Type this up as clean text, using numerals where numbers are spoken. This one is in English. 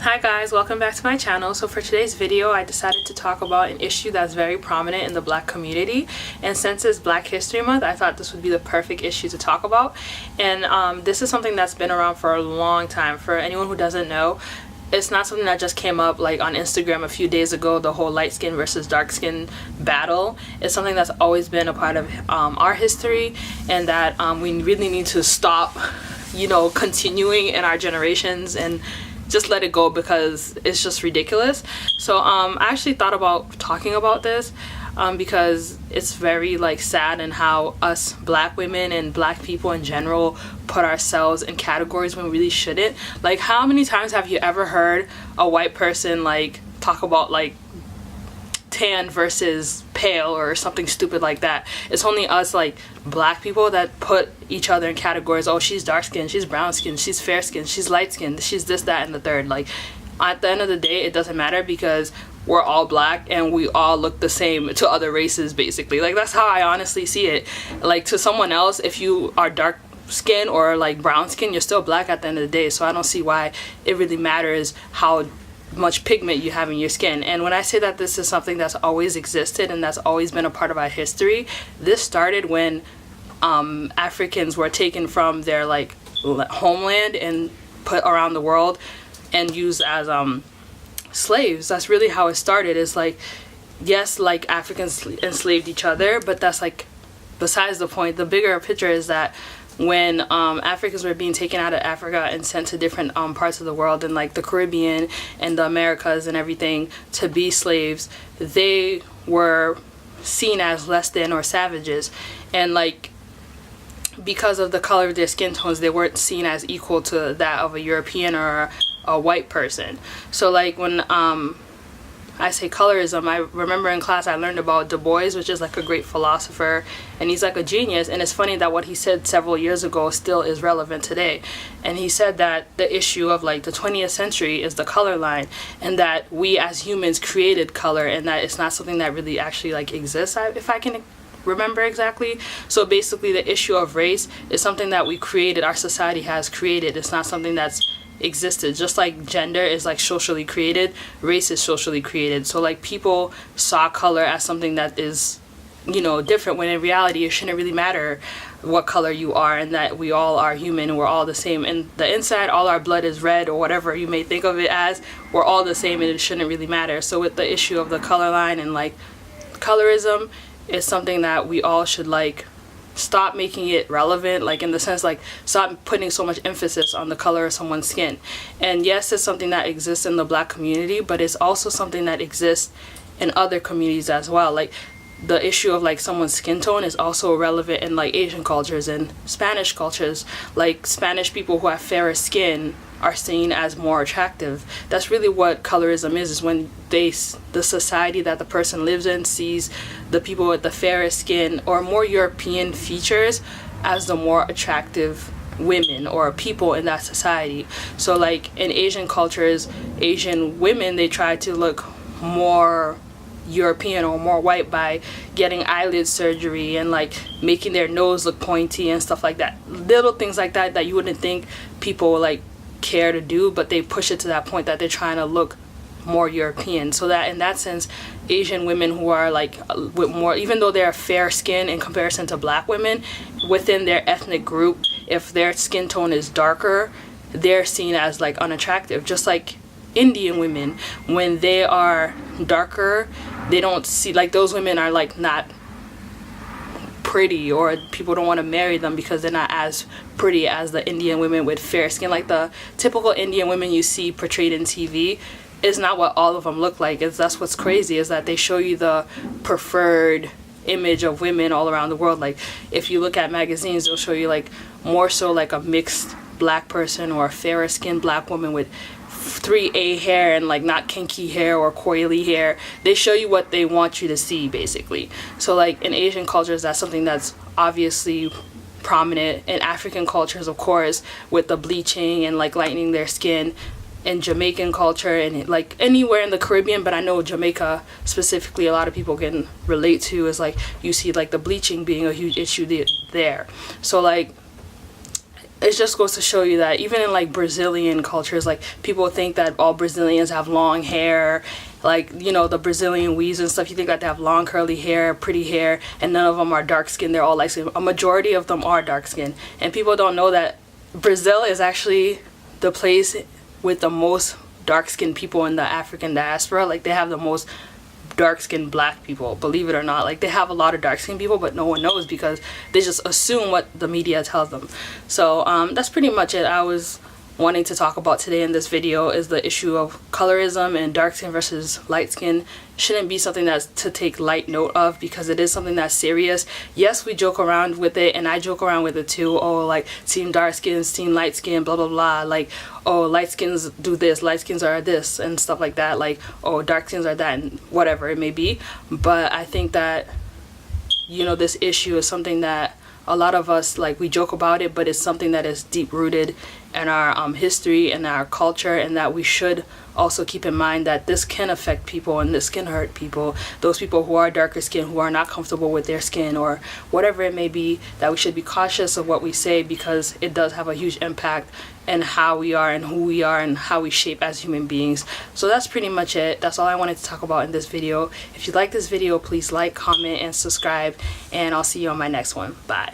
Hi guys, welcome back to my channel. So for today's video I decided to talk about an issue that's very prominent in the Black community, and since it's Black History Month I thought this would be the perfect issue to talk about. And this is something that's been around for a long time. For anyone who doesn't know, it's not something that just came up like on Instagram a few days ago, the whole light skin versus dark skin battle. It's something that's always been a part of our history, and that we really need to stop, you know, continuing in our generations and just let it go, because it's just ridiculous. So I actually thought about talking about this because it's very like sad in how us Black women and Black people in general put ourselves in categories when we really shouldn't. Like, how many times have you ever heard a white person like talk about like tan versus pale or something stupid like that? It's only us like Black people that put each other in categories. Oh, she's dark skinned, she's brown skinned, she's fair skinned, she's light skinned, she's this, that, and the third. Like, at the end of the day it doesn't matter, because we're all Black and we all look the same to other races basically. Like, that's how I honestly see it. Like, to someone else, if you are dark skin or like brown skin, you're still Black at the end of the day. So I don't see why it really matters how much pigment you have in your skin. And when I say that this is something that's always existed and that's always been a part of our history, this started when Africans were taken from their like homeland and put around the world and used as slaves. That's really how it started. It's like, yes, like Africans enslaved each other, but that's like besides the point. The bigger picture is that when Africans were being taken out of Africa and sent to different parts of the world, and like the Caribbean and the Americas and everything, to be slaves, they were seen as less than or savages. And like, because of the color of their skin tones, they weren't seen as equal to that of a European or a white person. So like, when I say colorism, I remember in class I learned about Du Bois, which is like a great philosopher, and he's like a genius. And it's funny that what he said several years ago still is relevant today. And he said that the issue of like the 20th century is the color line, and that we as humans created color, and that it's not something that really actually like exists, if I can remember exactly. So basically the issue of race is something that we created, our society has created. It's not something that's existed. Just like gender is like socially created, race is socially created. So like, people saw color as something that is, you know, different, when in reality it shouldn't really matter what color you are, and that we all are human and we're all the same. And the inside, all our blood is red, or whatever you may think of it as, we're all the same, and it shouldn't really matter. So with the issue of the color line and like colorism, it's something that we all should like stop making it relevant, like in the sense like stop putting so much emphasis on the color of someone's skin. And yes, it's something that exists in the Black community, but it's also something that exists in other communities as well. Like, the issue of like someone's skin tone is also relevant in like Asian cultures and Spanish cultures. Like, Spanish people who have fairer skin are seen as more attractive. That's really what colorism is when the society that the person lives in sees the people with the fairest skin or more European features as the more attractive women or people in that society. So like, in Asian cultures, Asian women, they try to look more European or more white by getting eyelid surgery and like making their nose look pointy and stuff like that. Little things like that that you wouldn't think people like care to do, but they push it to that point that they're trying to look more European. So that in that sense, Asian women who are like with more, even though they're fair skin in comparison to Black women, within their ethnic group, if their skin tone is darker, they're seen as like unattractive. Just like Indian women, when they are darker, they don't see, like, those women are like not pretty, or people don't want to marry them because they're not as pretty as the Indian women with fair skin. Like, the typical Indian women you see portrayed in TV is not what all of them look like. That's what's crazy, is that they show you the preferred image of women all around the world. Like, if you look at magazines, they'll show you like more so like a mixed Black person or a fairer skinned Black woman with 3A hair and like not kinky hair or coily hair. They show you what they want you to see basically. So like, in Asian cultures, that's something that's obviously prominent. In African cultures, of course, with the bleaching and like lightening their skin. In Jamaican culture, and like anywhere in the Caribbean, but I know Jamaica specifically, a lot of people can relate to, is like, you see like the bleaching being a huge issue there. So like, it just goes to show you that even in like Brazilian cultures, like people think that all Brazilians have long hair, like, you know, the Brazilian weaves and stuff. You think that they have long curly hair, pretty hair, and none of them are dark skinned. They're all light skinned. A majority of them are dark skinned, and people don't know that Brazil is actually the place with the most dark skinned people in the African diaspora. Like, they have the most dark-skinned black people, believe it or not. Like, they have a lot of dark-skinned people, but no one knows because they just assume what the media tells them. So that's pretty much it. I was wanting to talk about today in this video is the issue of colorism, and dark skin versus light skin shouldn't be something that's to take light note of, because it is something that's serious. Yes, we joke around with it, and I joke around with it too. Oh, like, team dark skins, team light skin, blah blah blah. Like, oh, light skins do this, light skins are this, and stuff like that. Like, oh, dark skins are that, and whatever it may be. But I think that, you know, this issue is something that a lot of us, like, we joke about it, but it's something that is deep rooted in our history and our culture, and that we should also keep in mind that this can affect people and this can hurt people. Those people who are darker skin, who are not comfortable with their skin or whatever it may be, that we should be cautious of what we say, because it does have a huge impact in how we are and who we are and how we shape as human beings. So that's pretty much it. That's all I wanted to talk about in this video. If you like this video, please like, comment, and subscribe, and I'll see you on my next one. Bye.